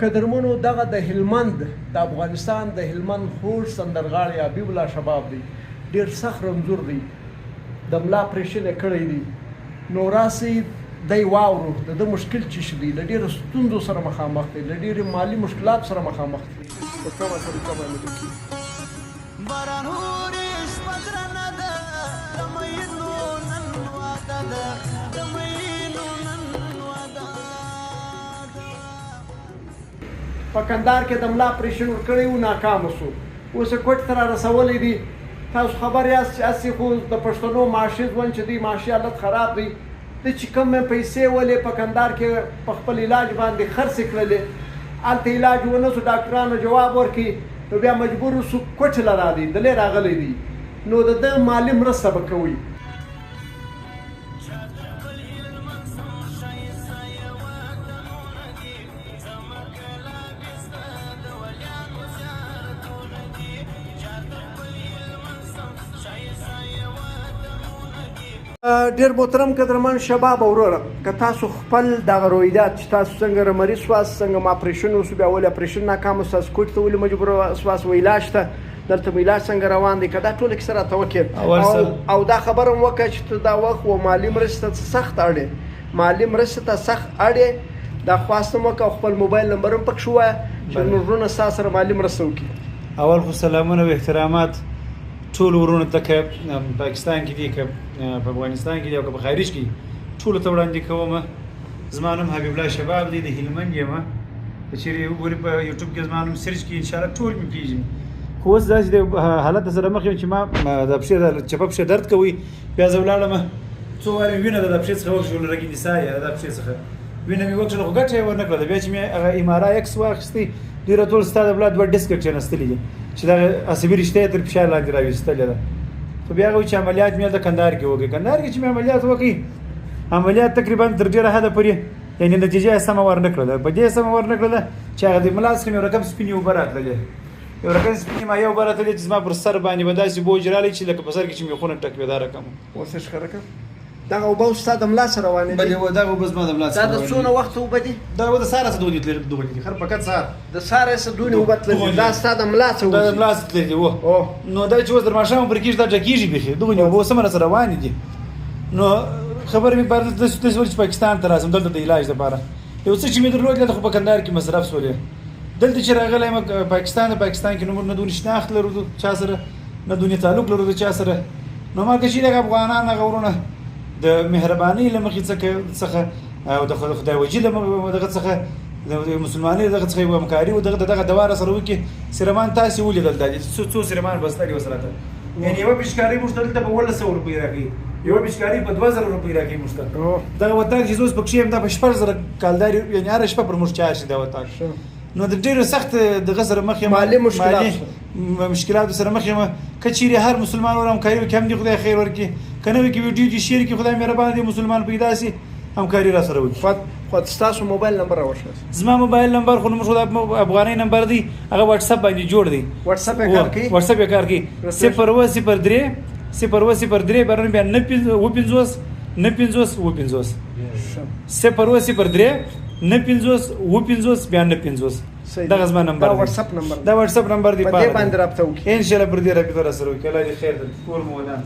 قدرمنو دغه د هلمند د افغانستان د هلمند خوږ سندرغاړی حبیب الله شباب دی، ډېر سخت رنځور دی، د ملا اپریشن یې کړی دی. نو راسئ دی واورو د ده مشکل چې شي دی، له ډېرو ستونزو سره مخامخ دی، له ډېرې مالي مشکلاتو سره مخامخ دی. په کومه طریقه باندې وکړي په کندهار کې د ملا اپریشن ورکړی و، ناکامه شو. اوس یې کوټې ته را رسولی دی. تاسو خبر یاست چې هسې خو د پښتنو معاشي ژوند چې دی، معاشي حالت خراب دی. د چې کوم پیسې ولې په کندهار کې په خپل علاج باندې خرڅې کړلې، هلته علاج ونه شو، ډاکټرانو جواب ورکړي، نو بیا مجبور شو کوټې له را دی، دلې راغلی دی. نو د ده مالي مرسته به کوئ. ډېر محترم قدرمن شباب وروره، که تاسو خپل دغه رویدات چې تاسو څنګه مریض سواست، څنګه مو اپریشن وشو، بیا ولې اپریشن ناکام شو، تاسو کوټې ته ولې مجبور سواست، و علاج ته دلته مو علاج څنګه روان دی، که دا ټوله کیسه راته وکړې او دا خبره هم وکړه چې ته دا وخت و مالي مرستې ته سخت اړ مالي مرستې ته سخت اړ دا خواست هم وکړه او خپل موبایل نمبر هم پکښې ووایه چې وروڼه ستا سره مالي مرسته وکړي. اول خو سلامونه و احترامات ټول ورونو ته، که پاکستان کې دي، که په افغانستان کې دي او که په خارج کې، ټولو ته وړاندې کوم. زما نوم حبیب الله شباب دی، د هلمند یم. که چېرې وګورې په یوټیوب کې زما نوم سرچ کړي، انشاءالله ټول مې پېژني. خو اوس داسې د حالت سره مخ یم چې ما د پښې د چپه پښې درد کوي، بیا زه ولاړم څو وارې وینه د پښې څخه وکړل، رګې نسا یې د پښې څخه وینه مې وکړله، خو ګټه یې ورنه کړله. بیا چې مې هغه ایم آر آی اکس واخیستې، دوی راته وویل ستا د بلا 2 ډسکه کېناستلي دي چې دغه عصبي رشته یې تر فشار لاندې راویستلې ده. خو بیا هغه وایي چې عملیات مې هلته کندهار کې وکړي. کندهار کې چې مې عملیات وکړي، عملیات تقریبا تر ډېره حده پورې یعنې نتیجه یې سمه ورنه کړله. په دې سمه ورنه کړله چې هغه د ملا څخه مې یو رقم سپینې اوبه راتللې، یو رقم سپینې مایع اوبه راتللې چې زما پر سر باندې به داسې بوج رالی چې لکه په سر کې چې مې خونه ټک وي. دا رقم اوس یې ښه رقم دغه اوبه اوس ستا د ملا سره روانې دي؟ بلې دغه اوبه زما د ملا سره دا د څونه وخته اوبه دي؟ دا اوبه د سهاره څخه دغونې دي، خر فقط سهار د سهاره څخه دونې اوبه تللي، دا ستا د ملا څخه دا د ملا څخه تللي وو. نو دا چې اوس تر ماښامه پورې کېږي دا ډکېږي بیخي، دغونې اوبه اوس هم راسره روانې دي. نو خبره مې بار داسې وکړه چې پاکستان ته راسم دلته د علاج دپاره. یو څه چې مې درلود دلته خو په کندهار کې مصرف شولې. دلته چې راغلی یم پاکستان کې نه دونې شناخت لرو د چا سره، نه دونې تعلق لرو د چا سره. نو ما که چېرې هغه افغانان هغه وروڼه د مهربانۍ له مخې څخه او د خدای وجي له دغه څخه د مسلمانۍ دغه څخه یوه همکاري و دغه دوا راسره وکړي. سرمان تاسې ولیدل دا څو سرمان بستري ورسره ته، یعنې یوه پیچکارۍ موږ ته دلته په 1100 روپۍ راکوي، یوه پیچکارۍ په 2000 روپۍ راکوي موږ ته. دغه وطاق چې زه اوس پکښې یم دا په 4000 کالداري، یعنې هره شپه پر موږ چارج شي دا وطاق. نو د ډېرو سخت دغه سره مخ یم، مالي مشکلاتو سره مخ یم. که چېرې هر مسلمان ور همکاري وکړي هم دې خدای خیر ورکړي، که نه وکړي ویډیو دې شیر کړي، خدای مهربان دی مسلمان پیدا سي همکاري را سره وکړي. خو ستاسو موبایل نمبر راوښیاست؟ زما موبایل نمبر خو زموږ د افغانۍ نمبر دی، هغه واتساپ باندې جوړ دی. واتساپ یې کار کوي؟ واتساپ یې کار کوي. 01003 01003 برابر بیا 950 950 950 01003 950 950 بیا 950. دغه زما نمبر دی، دا واتساپ نمبر دی. په دې باندې رابطه وکړئ، انشاءالله پر دې رابطه را سره وکړئ. الله دې خیر درکړي، کور مو ودان.